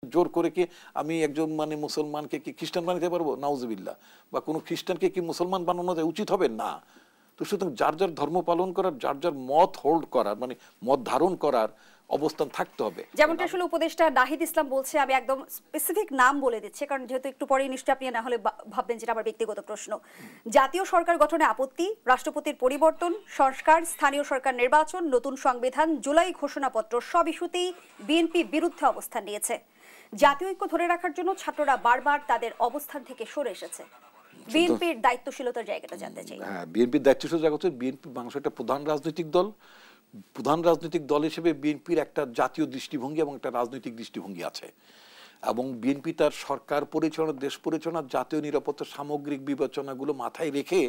জোর করে কি আমি একজন মুসলমানকে কি খ্রিস্টান বানাতে পারবো? নাউজুবিল্লাহ। বা কোনো খ্রিস্টানকে কি মুসলমান বানানো যায় উচিত হবে? না। তো সুতরাং যার যার ধর্ম পালন করার, যার যার মত হোল্ড করার, মত ধারণ করার অবস্থান থাকতে হবে। যেমনটা আসলে উপদেষ্টা নাহিদ ইসলাম বলছে, আমি একদম স্পেসিফিক নাম বলে দিচ্ছি, কারণ যেহেতু একটু পরেই নিশ্চয়ই আপনি না হলে ভাববেন যেটা আমার ব্যক্তিগত প্রশ্ন। জাতীয় সরকার গঠনে আপত্তি, রাষ্ট্রপতির পরিবর্তন, সংস্কার, স্থানীয় সরকার নির্বাচন, নতুন সংবিধান, জুলাই ঘোষণাপত্র সব ইস্যুতেই বিএনপি বিরুদ্ধে অবস্থান নিয়েছে। জাতীয় ঐক্য ধরে রাখার জন্য ছাত্ররা বারবার তাদের অবস্থান থেকে সরে এসেছে। বিএনপির দায়িত্বশীলতার জায়গাটা জানতে চাই। হ্যাঁ, বিএনপির দায়িত্বশীল জায়গা হচ্ছে বিএনপি বাংলাদেশের একটা প্রধান রাজনৈতিক দল। প্রধান রাজনৈতিক দল হিসেবে বিএনপির একটা জাতীয় দৃষ্টিভঙ্গি এবং একটা রাজনৈতিক দৃষ্টিভঙ্গি আছে, এবং বিএনপি তার সরকার পরিচালনা, দেশ পরিচালনা, জাতীয় নিরাপত্তা সামগ্রিক বিবেচনাগুলো মাথায় রেখে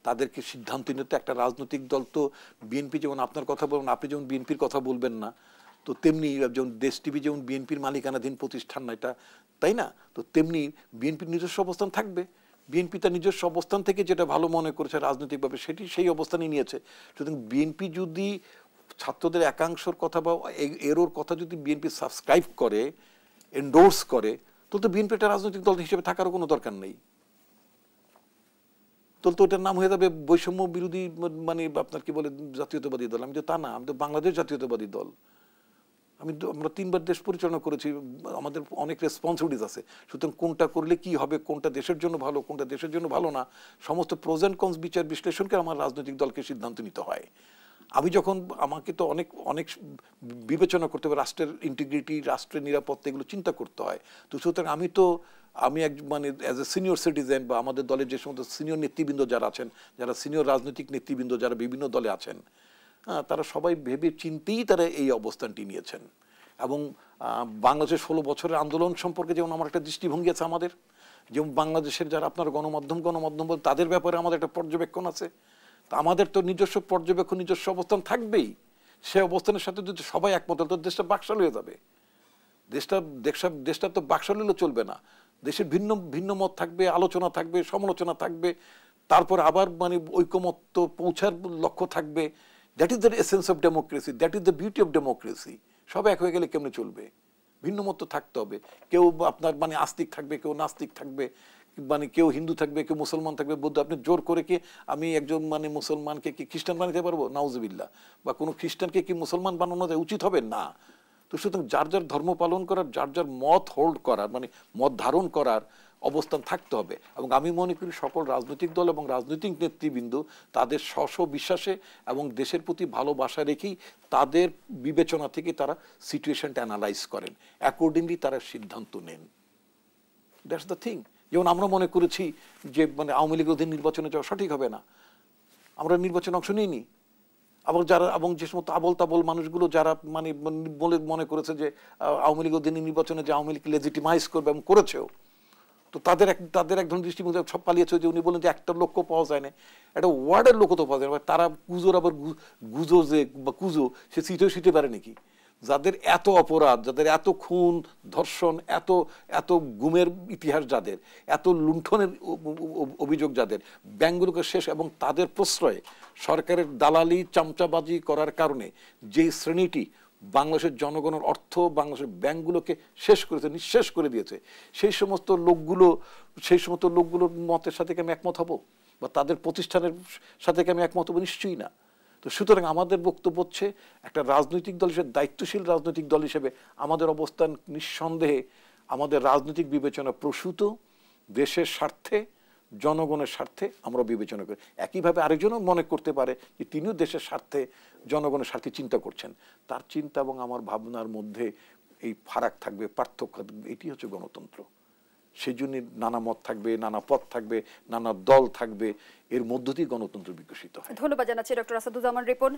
তাদেরকে সিদ্ধান্ত নিতে একটা রাজনৈতিক দল। তো বিএনপি যেমন আপনার কথা বলবেন, আপনি যেমন বিএনপির কথা বলবেন না, তো তেমনি যেমন দেশ টিভি যেমন বিএনপির মালিকানাধীন প্রতিষ্ঠান না এটা, তাই না? তো তেমনি বিএনপির নিজস্ব অবস্থান থাকবে। বিএনপি তার নিজস্ব অবস্থান থেকে যেটা ভালো মনে করেছে রাজনৈতিকভাবে সেটি সেই অবস্থানই নিয়েছে। সুতরাং বিএনপি যদি ছাত্রদের একাংশের কথা বা এরোর কথা যদি বিএনপি সাবস্ক্রাইব করে, এন্ডোর্স করে, তো বিএনপি একটা রাজনৈতিক দল হিসেবে থাকারও কোনো দরকার নেই। তো ওটার নাম হয়ে যাবে বৈষম্য বিরোধী, আপনার কি বলে, জাতীয়তাবাদী দল। আমি তো তা না, আমি তো বাংলাদেশ জাতীয়তাবাদী দল। আমরা 3 বার দেশ পরিচালনা করেছি, আমাদের অনেক রেসপন্সিবিলিটিস আছে। সুতরাং কোনটা করলে কি হবে, কোনটা দেশের জন্য ভালো, কোনটা দেশের জন্য ভালো না, সমস্ত প্রোজ এন্ড কনস বিচার বিশ্লেষণ করে আমার রাজনৈতিক দলকে সিদ্ধান্ত নিতে হয়। আমি যখন, আমাকে তো অনেক অনেক বিবেচনা করতে হবে, রাষ্ট্রের ইন্টিগ্রিটি, রাষ্ট্রের নিরাপত্তা, এগুলো চিন্তা করতে হয়। তো সুতরাং আমি এক অ্যাজ এ সিনিয়র সিটিজেন, বা আমাদের দলের যে সমস্ত সিনিয়র নেতৃবৃন্দ যারা আছেন, যারা সিনিয়র রাজনৈতিক নেতৃবৃন্দ যারা বিভিন্ন দলে আছেন, তারা সবাই ভেবে চিন্তেই তারা এই অবস্থানটি নিয়েছেন। এবং বাংলাদেশের 16 বছরের আন্দোলন সম্পর্কে যেমন আমার একটা দৃষ্টিভঙ্গি আছে, আমাদের যেমন বাংলাদেশের যারা আপনার গণমাধ্যম তাদের ব্যাপারে আমাদের একটা পর্যবেক্ষণ আছে। তা আমাদের তো নিজস্ব পর্যবেক্ষণ, নিজস্ব অবস্থান থাকবেই। সে অবস্থানের সাথে যদি সবাই একমত হল, তো দেশটা বাকশাল হয়ে যাবে। দেশটা তো বাকশাল হলে চলবে না। দেশের ভিন্ন ভিন্ন মত থাকবে, আলোচনা থাকবে, সমালোচনা থাকবে, তারপর আবার ঐকমত্য পৌঁছার লক্ষ্য থাকবে। That is the essence of democracy, that is the beauty of democracy. সব এক হয়ে গেলে কেমনে চলবে? ভিন্ন মত থাকতে হবে। কেউ আপনার আস্তিক থাকবে, কেউ নাস্তিক থাকবে, কেউ হিন্দু থাকবে, কেউ মুসলমান থাকবে, বৌদ্ধ। আপনি জোর করে কি আমি একজন মুসলমানকে কি খ্রিস্টান বানাতে পারবো? নাউজুবিল্লাহ। বা কোনো খ্রিস্টানকে কি মুসলমান বানানো যায় উচিত হবে? না। তো সুতরাং যার যার ধর্ম পালন করার, যার যার মত হোল্ড করার, মত ধারণ করার অবস্থান থাকতে হবে। এবং আমি মনে করি সকল রাজনৈতিক দল এবং রাজনৈতিক নেতৃবৃন্দ তাদের স্ব বিশ্বাসে এবং দেশের প্রতি ভালোবাসা রেখেই তাদের বিবেচনা থেকে তারা সিচুয়েশনটা অ্যানালাইজ করেন, অ্যাকর্ডিংলি তারা সিদ্ধান্ত নেন। That's the thing. যেমন আমরা মনে করেছি যে আওয়ামী লীগের অধীন নির্বাচনে যাওয়া সঠিক হবে না, আমরা নির্বাচনে অংশ নিইনি। এবং যে সমস্ত আবল তাবল মানুষগুলো যারা মনে করেছে যে আওয়ামী লীগ অধীনে নির্বাচনে যে আওয়ামী লীগকে লেজিটিমাইজ করবে এবং করেছেও, তো তাদের এক ধরনের দৃষ্টিভঙ্গি সব পালিয়েছে। যে উনি বলেন যে একটা লোকও পাওয়া যায় না, একটা ওয়ার্ডের লোকও তো পাওয়া যায় না। তারা কুজোর আবার গুজো যে বা কুজো সে সিটে পারে নাকি? যাদের এত অপরাধ, যাদের এত খুন ধর্ষণ, এত এত গুমের ইতিহাস, যাদের এত লুণ্ঠনের অভিযোগ, যাদের ব্যাংকগুলোকে শেষ, এবং তাদের প্রশ্রয়ে সরকারের দালালি চামচাবাজি করার কারণে যে শ্রেণীটি বাংলাদেশের জনগণের অর্থ, বাংলাদেশের ব্যাংকগুলোকে শেষ করেছে, নিঃশেষ করে দিয়েছে, সেই সমস্ত লোকগুলোর মতের সাথে কি আমি একমত হব? বা তাদের প্রতিষ্ঠানের সাথে কি আমি একমত হব? নিশ্চয়ই না। তো সুতরাং আমাদের বক্তব্য হচ্ছে, একটা রাজনৈতিক দল হিসেবে, দায়িত্বশীল রাজনৈতিক দল হিসেবে আমাদের অবস্থান নিঃসন্দেহে আমাদের রাজনৈতিক বিবেচনা প্রসূত, দেশের স্বার্থে, জনগণের স্বার্থে আমরা বিবেচনা করি। একইভাবে আরেকজনও মনে করতে পারে যে তিনিও দেশের স্বার্থে, জনগণের স্বার্থে চিন্তা করছেন। তার চিন্তা এবং আমার ভাবনার মধ্যে এই ফারাক থাকবে, পার্থক্য থাকবে। এটি হচ্ছে গণতন্ত্র। সেই জন্য নানা মত থাকবে, নানা পথ থাকবে, নানা দল থাকবে, এর মধ্য দিয়ে গণতন্ত্র বিকশিত হয়। ধন্যবাদ জানাচ্ছি ডক্টর আসাদুজ্জামান রিপন।